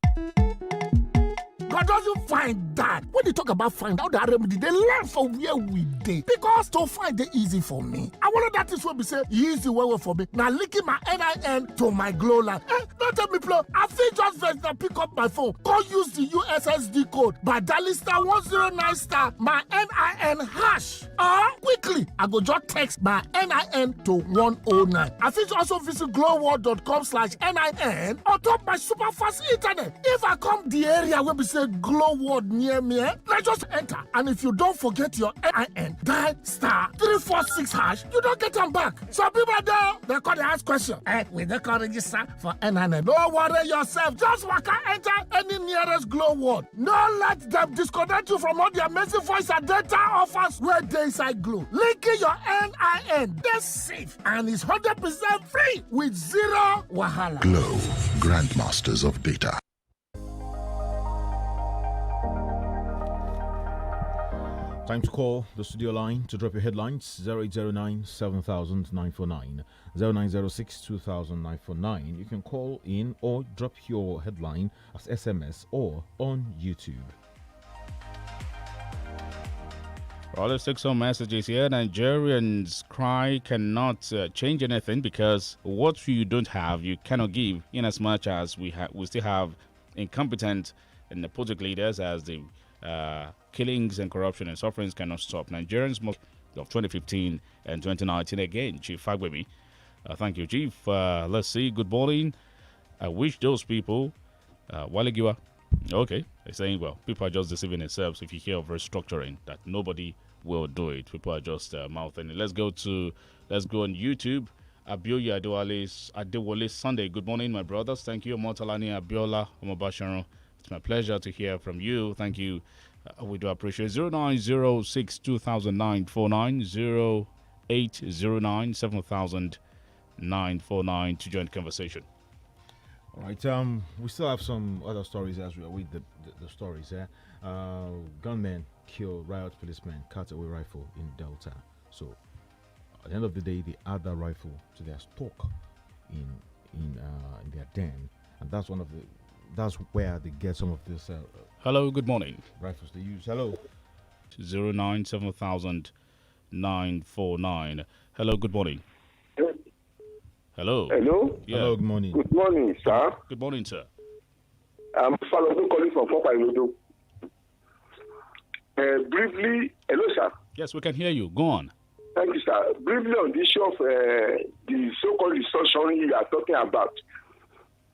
God doesn't find that. When they talk about find out the remedy, they learn from where we did. Because to find it easy for me. I wonder that is what we say easy way for me. Now linking my NIN to my glow line. Don't tell me play. I feel just first now pick up my phone. Go use the USSD code by dialing *109 * my NIN hash. Or quickly, I go just text my NIN to 109. I feel also visit glowworld.com/NIN on top my super fast internet. If I come the area where we say Glow World near me, let's just enter. And if you don't forget your NIN, dial *346 hash, you don't get them back. Some people there, they call the ask question. We they can register for NIN. Don't worry yourself. Just walk and enter any nearest Glow World. Don't let them disconnect you from all the amazing voice and data offers where they inside Glow. Linking your NIN, they're safe and it's 100% free with zero wahala. Glow, Grandmasters of Data. Time to call the studio line to drop your headlines 0809 7000 949 0906 2000 949. You can call in or drop your headline as SMS or on YouTube. Well, let's take some messages here. Nigerians cry cannot change anything because what you don't have, you cannot give. In as much as we still have incompetent and nepotic leaders, as the killings and corruption and sufferings cannot stop. Nigerians of 2015 and 2019 again. Chief Fagbemi, thank you, Chief. Let's see. Good morning. I wish those people, Walegiwa. Okay, they're saying, well, people are just deceiving themselves. If you hear of restructuring, that nobody will do it. People are just mouthing it. Let's go on YouTube. Abiola Adewale Sunday. Good morning, my brothers. Thank you, Motalani Abiola Omobasharon. It's my pleasure to hear from you. Thank you. We do appreciate 0906 2009 0809 7000 to join the conversation. All right. We still have some other stories as we await the stories. Gunmen kill riot policeman, cut away rifle in Delta. So at the end of the day, they add that rifle to their stock in their den, and that's where they get some of this. Hello. Good morning. Rifles they use. Hello. 09 7000 949. Hello. Good morning. Hello. Hello. Yeah. Hello. Good morning. Good morning, sir. Good morning, sir. I'm Falodo calling from Popailodo. Briefly, hello, sir. Yes, we can hear you. Go on. Thank you, sir. Briefly on the issue of the so-called restructuring you are talking about.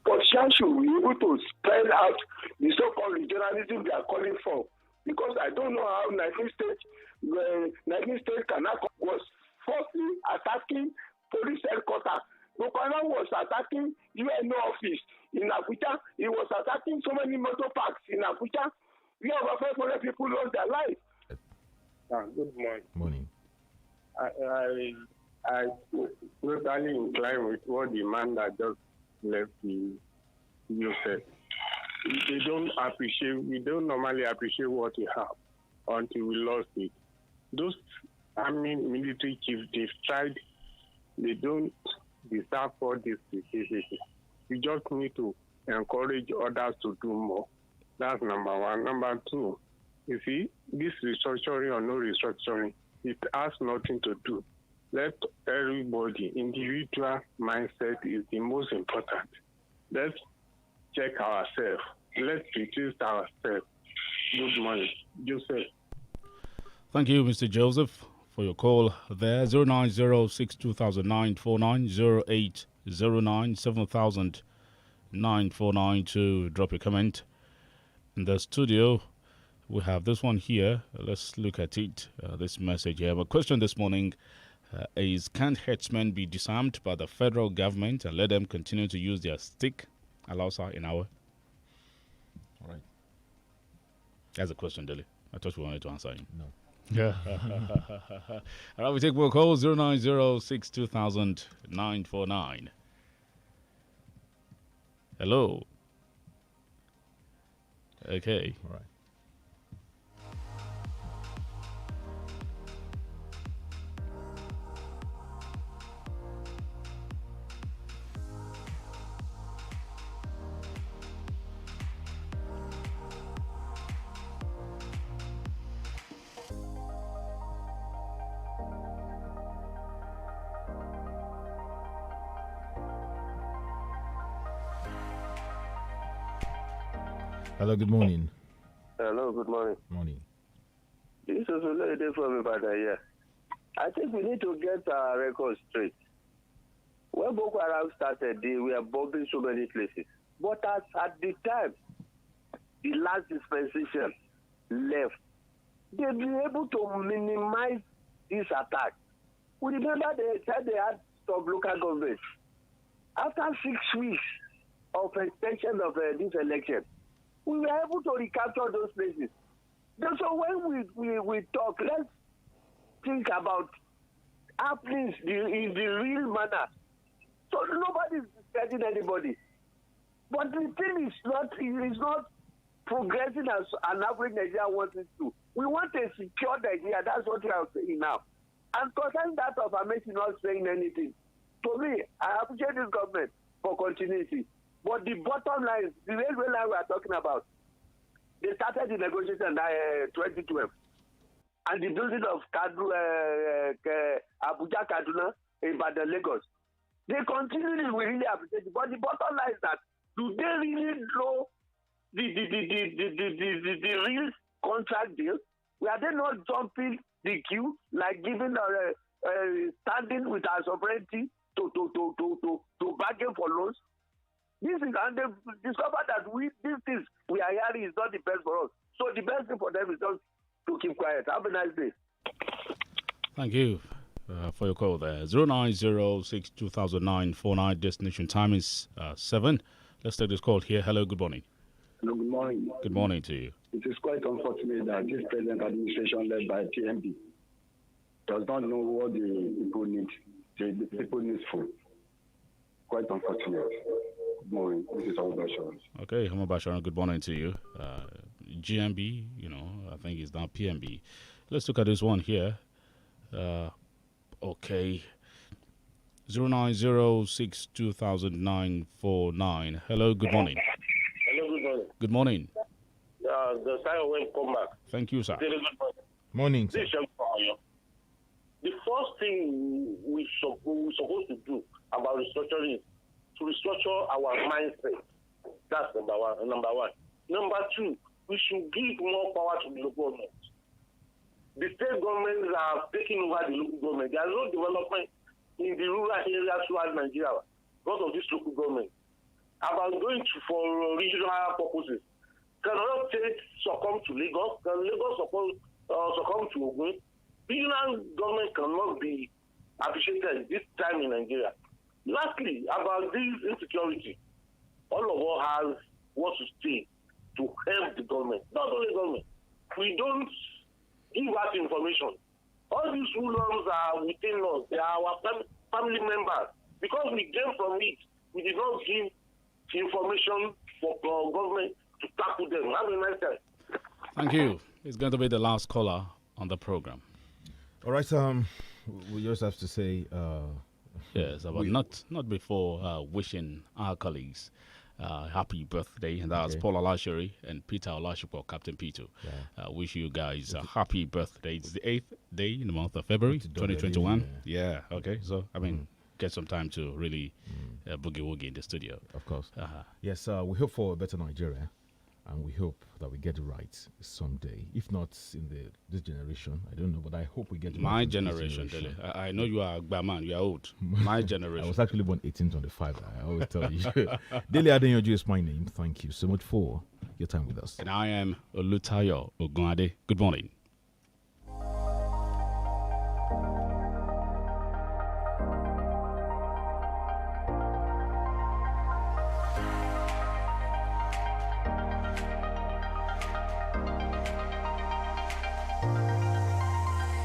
Politicians should be able to spell out the so-called regionalism they are calling for. Because I don't know how 19 states was firstly attacking police headquarters. Bukola was attacking UNO office in Abuja. He was attacking so many motor parks in Abuja. We have over 500 people lost their lives. Good morning. Morning. I totally incline with what the man that just left you said. We don't normally appreciate what we have until we lost it. Those army military chiefs, they've tried, they don't deserve all this. We just need to encourage others to do more. That's number one. Number two, you see, this restructuring or no restructuring, it has nothing to do. Let everybody, individual mindset is the most important. Let's check ourselves. Let's retest ourselves. Good morning. Joseph. Thank you, Mr. Joseph, for your call there. 0906 2009 49 0809 7000 949 to drop a comment. In the studio, we have this one here. Let's look at it. This message here. My question this morning is, can't herdsmen be disarmed by the federal government and let them continue to use their stick? Allow, sir, in our. All right. That's a question, Dele. I thought we wanted to answer him. No. Yeah. All right, we take more calls 09062000949. Hello. Okay. All right. Hello, good morning. Hello, good morning. Morning. This is a lady from Ibadan here. I think we need to get our records straight. When Boko Haram started, they were bombing so many places. But at the time, the last dispensation left, they've been able to minimize this attack. We remember they said they had some local governments. After 6 weeks of extension of this election, we were able to recapture those places. So when we talk, let's think about happenings in the real manner. So nobody is threatening anybody. But the thing is not progressing as an average Nigeria wants it to. We want a secure Nigeria. That's what we are saying now. And concerning that of Amechi not saying anything, to me, I appreciate this government for continuity. But the bottom line, the railway line we are talking about, they started the negotiation in 2012. And the building of Abuja, Kaduna, Ibadan, Lagos. They continue, we really appreciate it. But the bottom line is that, do they really know the real contract deal? Are they not jumping the queue, like giving standing with our sovereignty to bargain for loans? This is, and they discover that these things we are hearing is not the best for us. So the best thing for them is just to keep quiet. Have a nice day. Thank you for your call there. 09062000949. Destination time is 7. Let's take this call here. Hello, good morning. Hello, good morning. Good morning to you. It is quite unfortunate that this present administration led by PMP does not know what the people need. The people need food. Quite unfortunate. Good morning. This is Omobasharan. Okay, Omobasharan, good morning to you. GMB, I think it's now PMB. Let's look at this one here. Okay. 09062000949. Hello, good morning. Hello, good morning. Good morning. The side will come back. Thank you, sir. Morning, sir. The first thing we're supposed to do about restructuring is to restructure our mindset. That's number one. Number two, we should give more power to the local government. The state governments are taking over the local government. There is no development in the rural areas throughout Nigeria because of this local government. About going for regional purposes. Can all states succumb to Lagos? Can Lagos succumb to Ogun? Regional government cannot be appreciated this time in Nigeria. Lastly, about this insecurity, all of us have what to say to help the government, not only government. We don't give out information. All these rulers are within us. They are our family members. Because we gain from it, we did not give information for government to tackle them. Have a nice time. Thank you. It's going to be the last caller on the program. All right, we just have to say... yes, but not before wishing our colleagues happy birthday, and that's Paul Olashiri and Peter Olashipo, Captain Peter. Wish you guys a happy birthday. It's the 8th day in the month of February 2021. Yeah, okay. So, I mean, get some time to really boogie-woogie in the studio. Of course. Yes, we hope for a better Nigeria, and we hope that we get it right someday. If not in this generation, I don't know, but I hope we get it right. My generation, Dele. I know you are a bad man, you are old. My generation. I was actually born 1825, I always tell you. Dele Adeyanju is my name. Thank you so much for your time with us. And I am OLUTAYO OGUNADE. Good morning.